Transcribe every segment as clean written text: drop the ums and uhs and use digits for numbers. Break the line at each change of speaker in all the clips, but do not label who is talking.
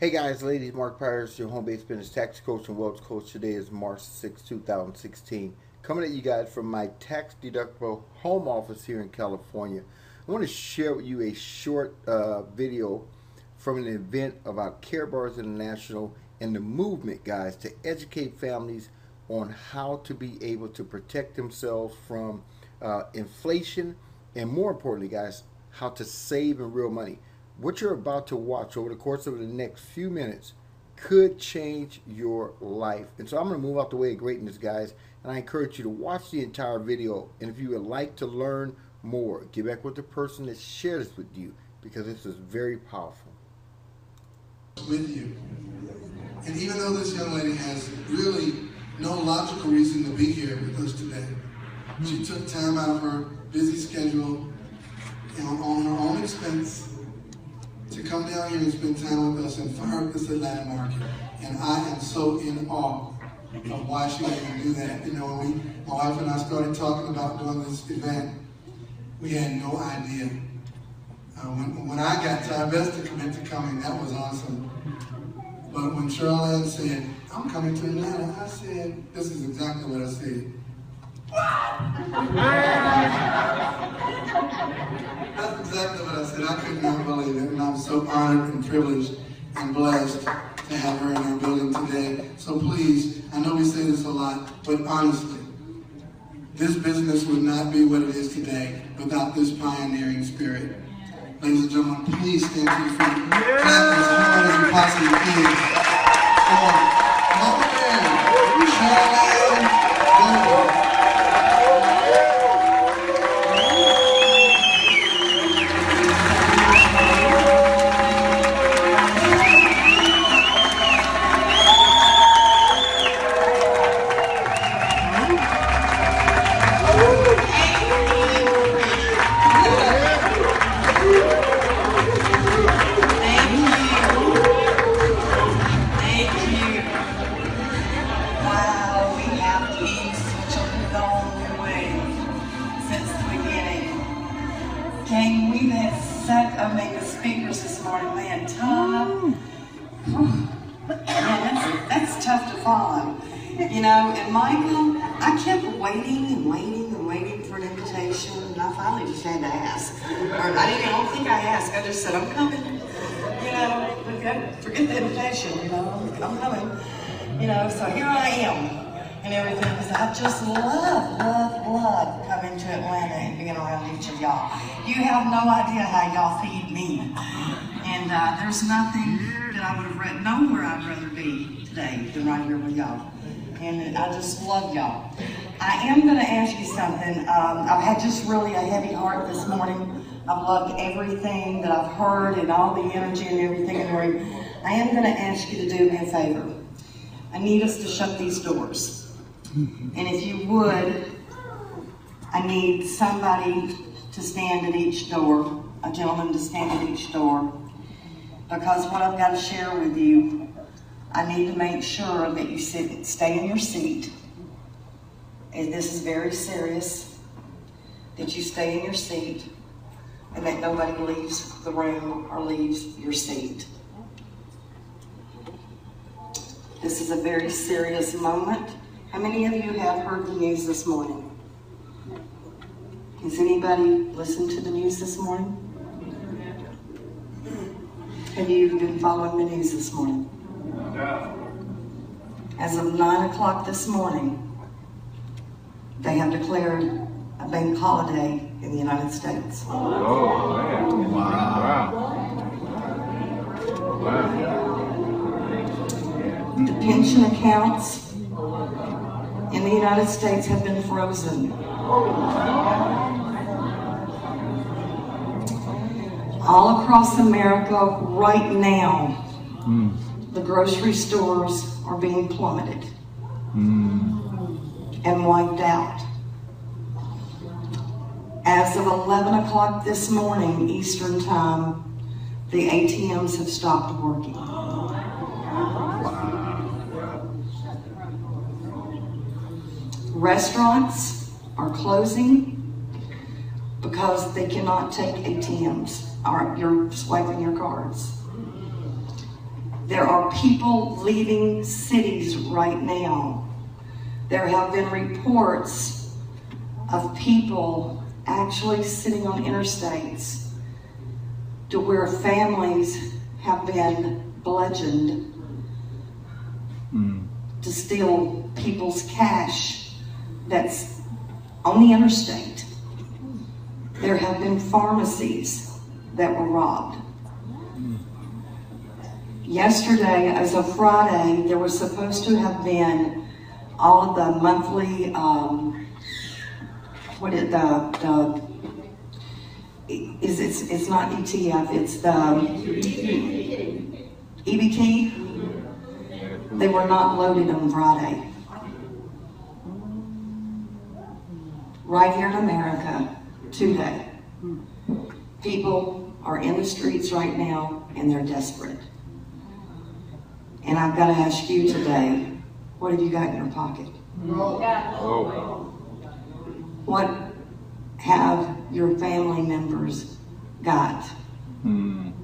Hey guys, ladies, Mark Paris, your home-based business tax coach and wealth coach. Today is March 6, 2016. Coming at you guys from my tax-deductible home office here in California. I want to share with you a short video from an event about Karatbars International and the movement, guys, to educate families on how to be able to protect themselves from inflation, and more importantly, guys, how to save in real money. What you're about to watch over the course of the next few minutes could change your life. And so I'm going to move out the way of greatness, guys, and I encourage you to watch the entire video. And if you would like to learn more, get back with the person that shared this with you, because this is very powerful.
With you. And even though this young lady has really no logical reason to be here with us today, she took time out of her busy schedule and on her own expense to come down here and spend time with us and fire up this Atlanta market. And I am so in awe of why she was able to do that. You know, when my wife and I started talking about doing this event, we had no idea. When I got Ty Best to commit to coming, that was awesome. But when Charlene said, I'm coming to Atlanta, I said, this is exactly what I said. That's exactly what I said. I could not believe it, and I'm so honored and privileged and blessed to have her in our building today. So please, I know we say this a lot, but honestly, this business would not be what it is today without this pioneering spirit. Ladies and gentlemen, please stand to your feet. Clap as hard as you possibly can. Over there, Charlene Gold.
We've had such amazing speakers this morning. We had Tom. Man, that's tough to follow. You know, and Michael, I kept waiting and waiting and waiting for an invitation, and I finally just had to ask. Or I don't think I asked, I just said, I'm coming. You know, forget the invitation, you know, I'm coming. You know, so here I am. And everything, because I just love coming to Atlanta and being around each of y'all. You have no idea how y'all feed me. And there's nothing that I would have read, nowhere I'd rather be today than right here with y'all. And I just love y'all. I am going to ask you something. I've had just really a heavy heart this morning. I've loved everything that I've heard and all the energy and everything in the room. I am going to ask you to do me a favor. I need us to shut these doors. And if you would, I need somebody to stand at each door, a gentleman to stand at each door, because what I've got to share with you, I need to make sure that you stay in your seat, and this is very serious, that you stay in your seat and that nobody leaves the room or leaves your seat. This is a very serious moment. How many of you have heard the news this morning? Has anybody listened to the news this morning? Have you been following the news this morning? As of 9 o'clock this morning, they have declared a bank holiday in the United States.
Oh, man. Wow.
The pension accounts in the United States have been frozen. All across America right now, the grocery stores are being plummeted and wiped out. As of 11 o'clock this morning, Eastern Time, the ATMs have stopped working. Restaurants are closing because they cannot take ATMs, or you're swiping your cards. There are people leaving cities right now. There have been reports of people actually sitting on interstates to where families have been bludgeoned to steal people's cash that's on the interstate. There have been pharmacies that were robbed. Yesterday, as of Friday, there was supposed to have been all of the monthly, it's not ETF, it's the EBT. They were not loaded on Friday. Right here in America, today, people are in the streets right now and they're desperate. And I've got to ask you today, what have you got in your pocket?
Oh.
What have your family members got? Can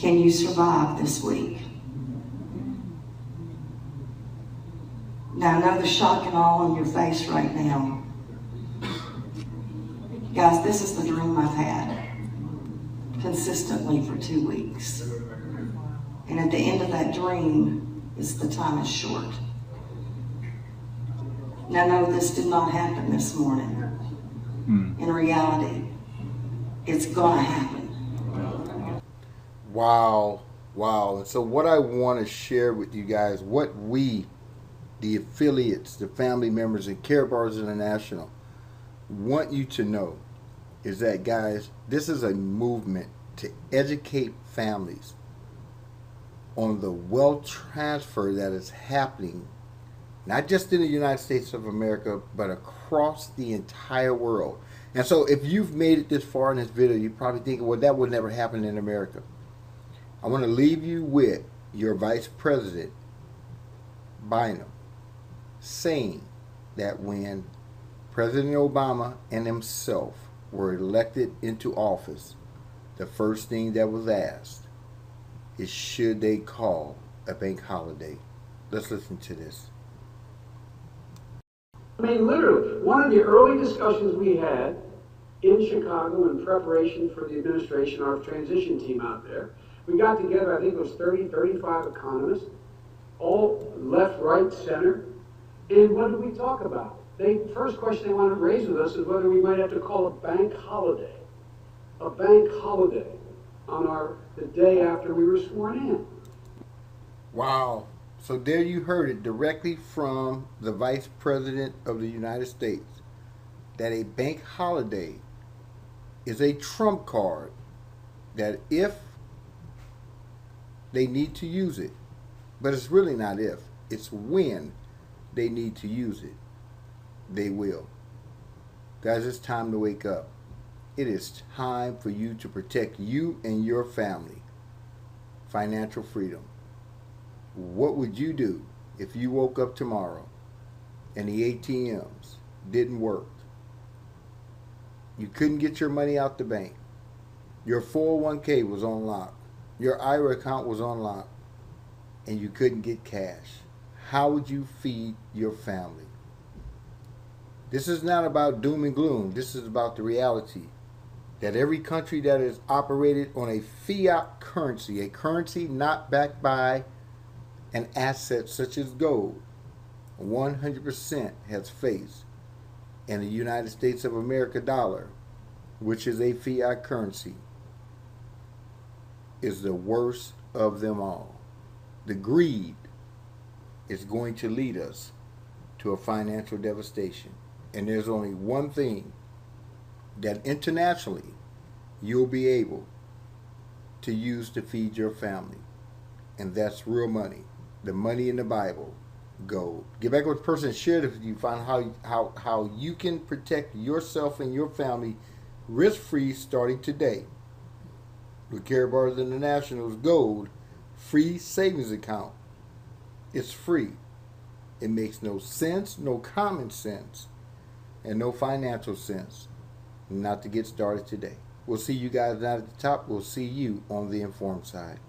you survive this week? Now, I know the shock and awe on your face right now. Guys, this is the dream I've had consistently for 2 weeks. And at the end of that dream, the time is short. Now, no, this did not happen this morning. In reality, it's gonna happen.
Wow. And so what I want to share with you guys, what we, the affiliates, the family members, and Karatbars International want you to know is that, guys, this is a movement to educate families on the wealth transfer that is happening, not just in the United States of America, but across the entire world. And so if you've made it this far in this video, you're probably thinking, well, that would never happen in America. I want to leave you with your Vice President, Bynum, saying that when President Obama and himself were elected into office, the first thing that was asked is, should they call a bank holiday? Let's listen to this.
I mean, literally, one of the early discussions we had in Chicago in preparation for the administration, our transition team out there, we got together, I think it was 30, 35 economists, all left, right, center, and what did we talk about? First question they wanted to raise with us is whether we might have to call a bank holiday on the day after we were sworn in.
Wow. So there you heard it directly from the Vice President of the United States, that a bank holiday is a trump card, that if they need to use it, but it's really not if, it's when they need to use it, they will. Guys, it's time to wake up. It is time for you to protect you and your family. Financial freedom. What would you do if you woke up tomorrow and the ATMs didn't work? You couldn't get your money out the bank. Your 401k was on lock. Your IRA account was on lock. And you couldn't get cash. How would you feed your family? This is not about doom and gloom. This is about the reality that every country that is operated on a fiat currency, a currency not backed by an asset such as gold, 100% has faced. And the United States of America dollar, which is a fiat currency, is the worst of them all. The greed is going to lead us to a financial devastation. And there's only one thing that internationally you'll be able to use to feed your family. And that's real money. The money in the Bible, gold. Get back with the person and share it if you find how you can protect yourself and your family risk-free starting today. With Karatbars International's gold free savings account. It's free. It makes no sense, no common sense, and no financial sense not to get started today. We'll see you guys down at the top. We'll see you on the informed side.